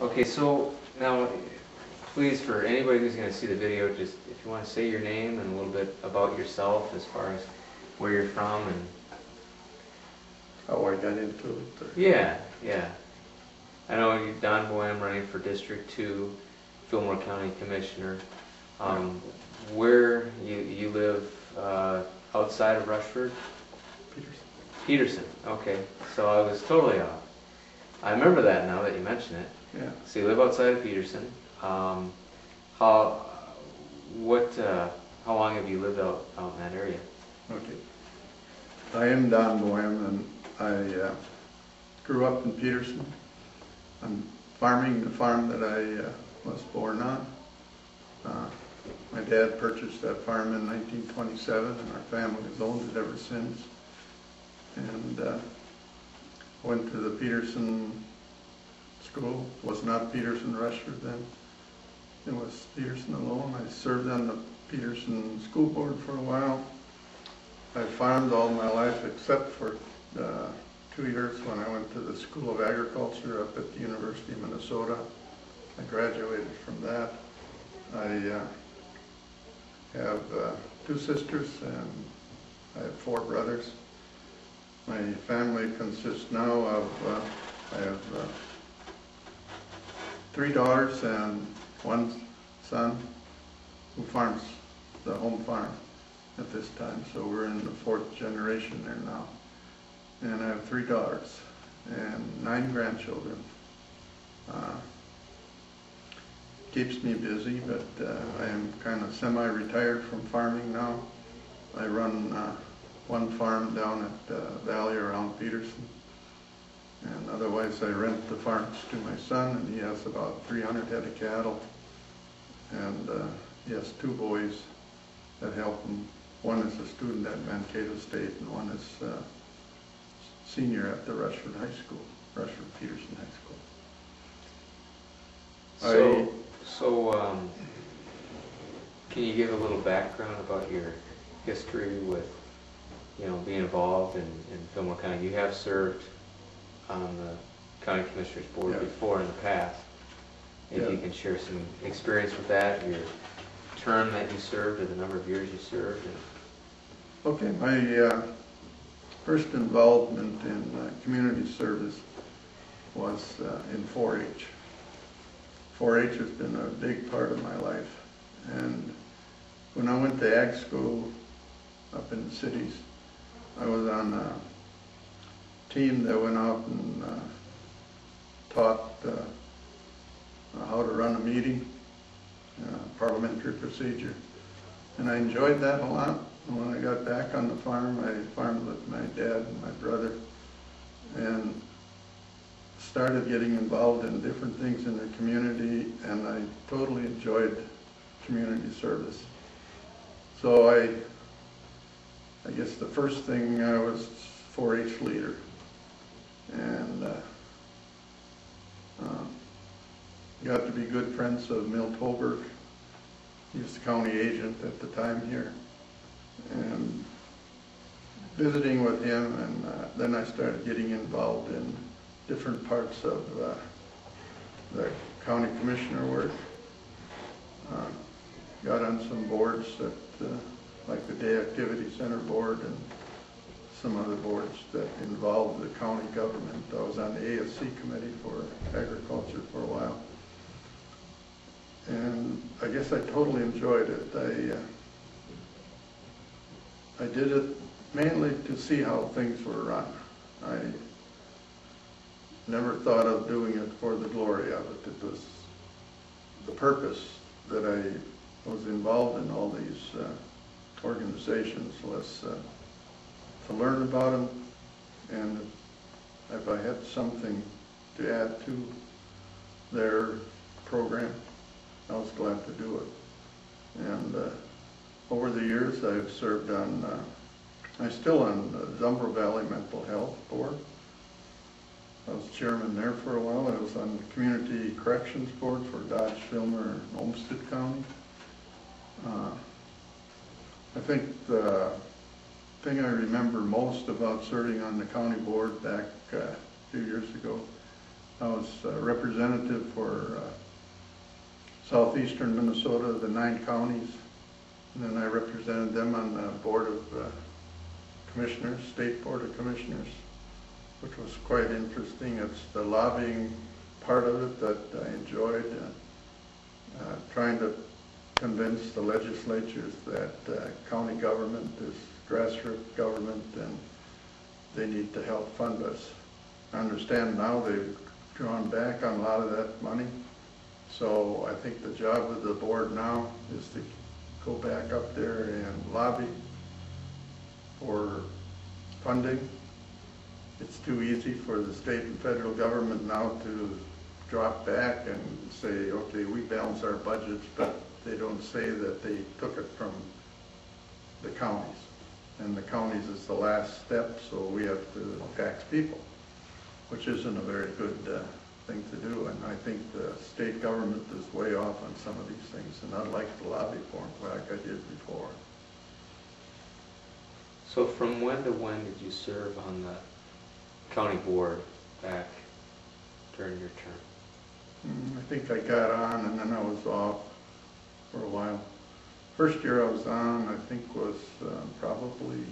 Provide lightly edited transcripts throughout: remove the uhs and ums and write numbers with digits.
Okay, so now, please, for anybody who's going to see the video, just if you want to say your name and a little bit about yourself as far as where you're from and how I got into it. yeah. I know you're Don Boyum, running for District 2, Fillmore County Commissioner. Where you live outside of Rushford? Peterson. Okay, so I was totally off. I remember that now that you mention it. Yeah. So you live outside of Peterson. How long have you lived out in that area? Okay. I am Don Boyum, and I grew up in Peterson. I'm farming the farm that I was born on. My dad purchased that farm in 1927, and our family has owned it ever since. And went to the Peterson school. It was not Peterson Rushford then. It was Peterson alone. I served on the Peterson school board for a while. I farmed all my life except for 2 years when I went to the School of Agriculture up at the University of Minnesota. I graduated from that. I have 2 sisters and I have 4 brothers. My family consists now of, I have 3 daughters and 1 son who farms the home farm at this time. So we're in the 4th generation there now. And I have 3 daughters and 9 grandchildren. Keeps me busy, but I am kind of semi-retired from farming now. I run 1 farm down at the valley around Peterson, and otherwise I rent the farms to my son, and he has about 300 head of cattle, and he has 2 boys that help him. One is a student at Mankato State, and one is senior at the Rushford High School, Rushford Peterson High School. So, can you give a little background about your history with, being involved in Fillmore County? You have served on the County Commissioners Board before in the past. If you can share some experience with that, your term that you served, or the number of years you served. Okay, my first involvement in community service was in 4-H. 4-H has been a big part of my life, and when I went to ag school up in the cities, I was on a team that went out and taught how to run a meeting, parliamentary procedure, and I enjoyed that a lot. And when I got back on the farm, I farmed with my dad and my brother, and started getting involved in different things in the community, and I totally enjoyed community service. So I guess the first thing I was 4-H leader, and got to be good friends of Milt Holberg. He was the county agent at the time here, and visiting with him, and then I started getting involved in different parts of the county commissioner work. Got on some boards that, like the Day Activity Center Board and some other boards that involved the county government. I was on the ASC committee for agriculture for a while. And I guess I totally enjoyed it. I did it mainly to see how things were run. I never thought of doing it for the glory of it. It was the purpose that I was involved in all these organizations was to learn about them, and if I had something to add to their program, I was glad to do it. And over the years I've served on, I'm still on the Zumbro Valley Mental Health Board. I was chairman there for a while. I was on the Community Corrections Board for Dodge, Fillmore, and Olmsted County. I think the thing I remember most about serving on the county board back a few years ago, I was representative for southeastern Minnesota, the 9 counties. And then I represented them on the Board of Commissioners, State Board of Commissioners, which was quite interesting. It's the lobbying part of it that I enjoyed, trying to convince the legislatures that county government is grassroots government and they need to help fund us. I understand now they've drawn back on a lot of that money, so I think the job of the board now is to go back up there and lobby for funding. It's too easy for the state and federal government now to drop back and say, okay, we balance our budgets, but they don't say that they took it from the counties. And the counties is the last step, so we have to tax people, which isn't a very good thing to do. And I think the state government is way off on some of these things, and I'd like to lobby for them like I did before. So from when to when did you serve on the county board back during your term? I think I got on and then I was off for a while. First year I was on, I think was probably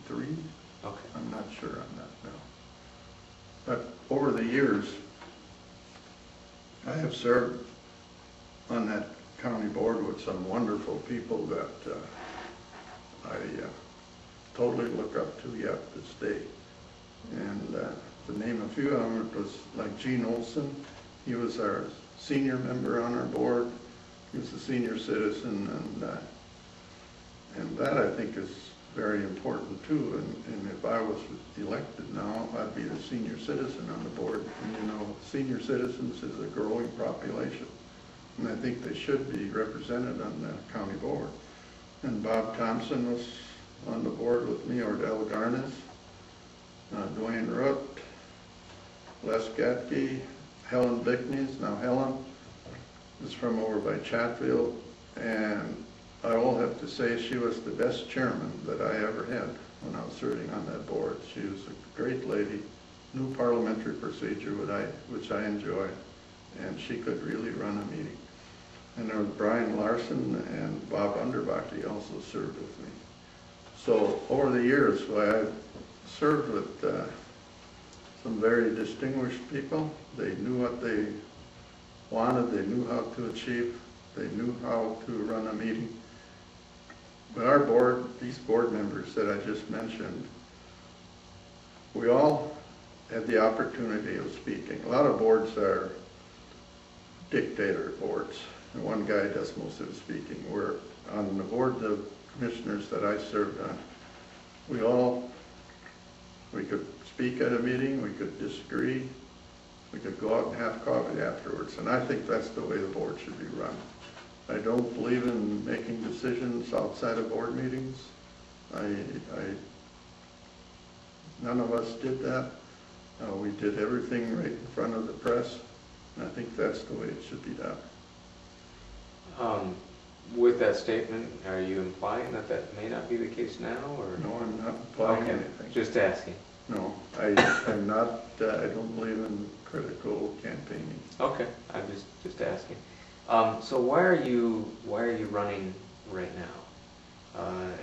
83. Okay. I'm not sure on that now. But over the years, I have served on that county board with some wonderful people that I totally look up to yet this day. And to name a few of them, it was like Gene Olson. He was our senior member on our board. He was a senior citizen, and that I think is very important too. And if I was elected now, I'd be the senior citizen on the board. And you know, senior citizens is a growing population, and I think they should be represented on the county board. And Bob Thompson was on the board with me, Ordell Garnes, Dwayne Root, Les Gatke, Helen Bickneys. Now Helen is from over by Chatfield, and I will have to say she was the best chairman that I ever had when I was serving on that board. She was a great lady, knew parliamentary procedure, which I enjoy, and she could really run a meeting. And there was Brian Larson and Bob Underbach also served with me. So over the years, I served with some very distinguished people. They knew what they wanted, they knew how to achieve, they knew how to run a meeting. But our board, these board members that I just mentioned, we all had the opportunity of speaking. A lot of boards are dictator boards, and one guy does most of the speaking. We're on the board of commissioners that I served on. We could speak at a meeting, we could disagree, we could go out and have coffee afterwards, and I think that's the way the board should be run. I don't believe in making decisions outside of board meetings. None of us did that. We did everything right in front of the press, and I think that's the way it should be done. With that statement, are you implying that that may not be the case now, or? No, I'm not implying okay. anything. Just asking. No, I'm not, I don't believe in critical campaigning. Okay, I'm just asking. So why are you running right now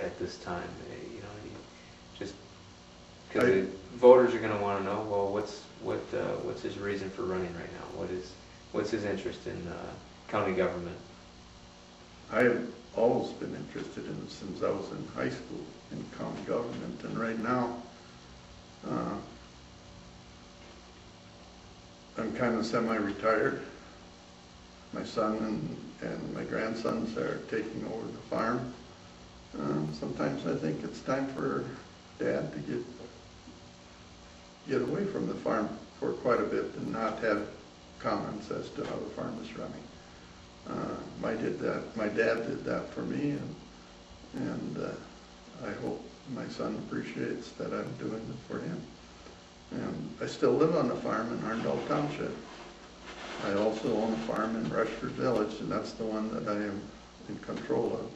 at this time? You know, just because the voters are going to want to know. Well, what's his reason for running right now? What's his interest in county government? I have always been interested in it since I was in high school in county government, and right now I'm kind of semi-retired. My son and my grandsons are taking over the farm. Sometimes I think it's time for Dad to get away from the farm for quite a bit and not have comments as to how the farm is running. My dad did that for me, and I hope my son appreciates that I'm doing it for him. And I still live on the farm in Arndell Township. I also own a farm in Rushford Village, and that's the one that I am in control of.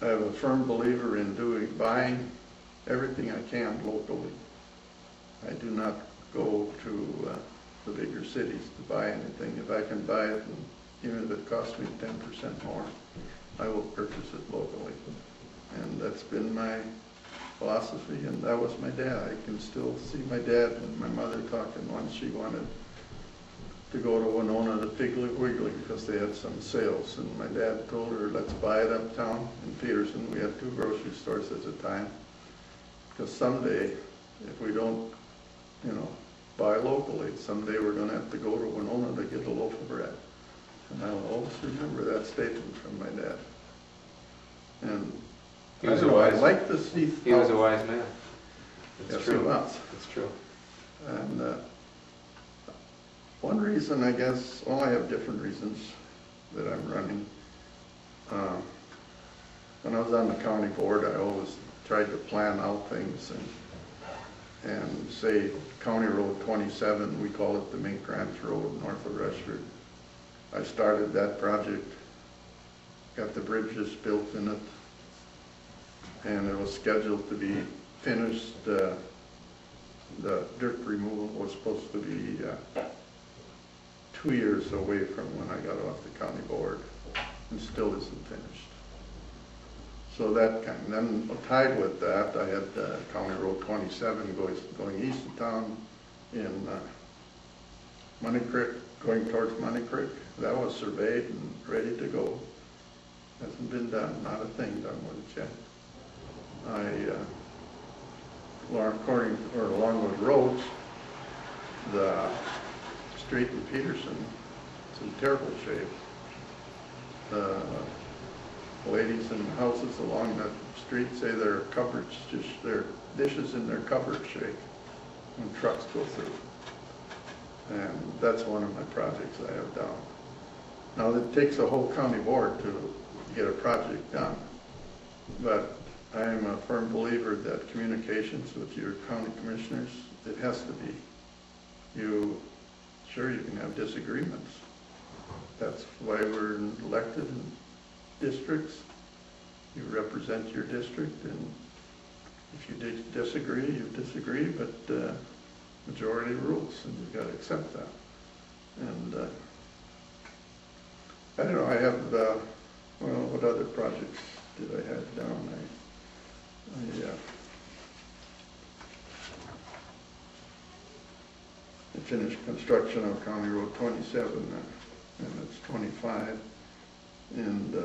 I have a firm believer in buying everything I can locally. I do not go to the bigger cities to buy anything. If I can buy it, and even if it costs me 10% more, I will purchase it locally. And that's been my philosophy, and that was my dad. I can still see my dad and my mother talking once she wanted to go to Winona to Piggly Wiggly because they had some sales, and my dad told her, let's buy it uptown in Peterson. We had 2 grocery stores at the time, because someday, if we don't, buy locally, someday we're going to have to go to Winona to get a loaf of bread. And I will always remember that statement from my dad. And He was I like to see. He was a wise man. Yes, It's true. he was. It's true. And one reason, I guess, well, I have different reasons that I'm running. When I was on the county board, I always tried to plan out things and say County Road 27, we call it the Mink Ranch Road north of Rushford. I started that project, got the bridges built in it, and it was scheduled to be finished. The dirt removal was supposed to be 2 years away from when I got off the county board, and still isn't finished. So that then tied with that, I had County Road 27 going east of town in Money Creek, going towards Money Creek. That was surveyed and ready to go. Hasn't been done, not a thing done with it yet. Along with roads, the street in Peterson is in terrible shape. The ladies in houses along that street say their cupboards, just their dishes in their cupboard shake when trucks go through. And that's one of my projects I have down. Now, it takes a whole county board to get a project done, but I am a firm believer that communications with your county commissioners, it has to be. Sure, you can have disagreements. That's why we're elected in districts. You represent your district, and if you disagree, you disagree, but majority rules, and you've got to accept that. And I don't know, I have, well, what other projects did I have down? I finished construction of County Road 27, and it's 25. And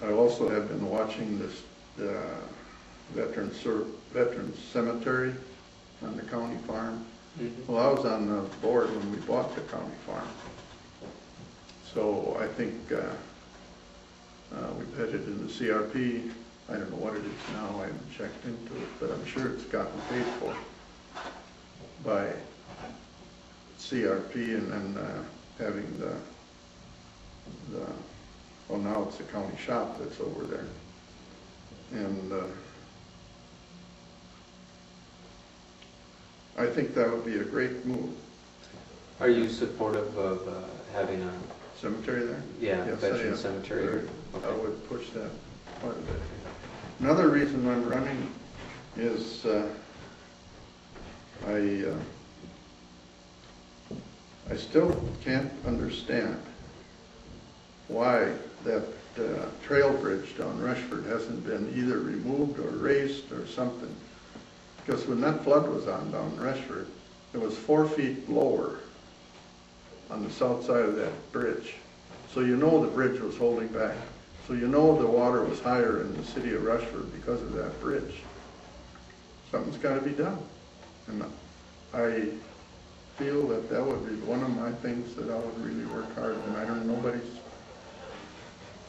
I also have been watching this veteran cemetery on the county farm. Mm-hmm. Well, I was on the board when we bought the county farm. So I think we've headed in the CRP. I don't know what it is now, I haven't checked into it, but I'm sure it's gotten paid for by CRP, and then having well, now it's the county shop that's over there. And I think that would be a great move. Are you supportive of having a Cemetery there? Yeah, yes, veteran cemetery. Okay. I would push that part of it. Another reason I'm running is I still can't understand why that trail bridge down Rushford hasn't been either removed or raised or something. Because when that flood was on down Rushford, it was 4 feet lower on the south side of that bridge. So you know the bridge was holding back. So you know the water was higher in the city of Rushford because of that bridge. Something's got to be done. And I feel that that would be one of my things that I would really work hard on. I don't know,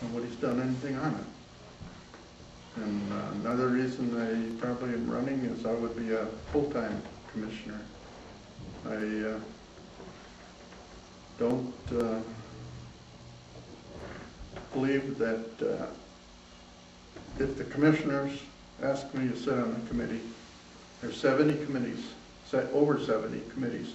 nobody's done anything on it. And another reason I probably am running is I would be a full-time commissioner. I don't believe that if the commissioners ask me to sit on a committee, there's 70 committees, over 70 committees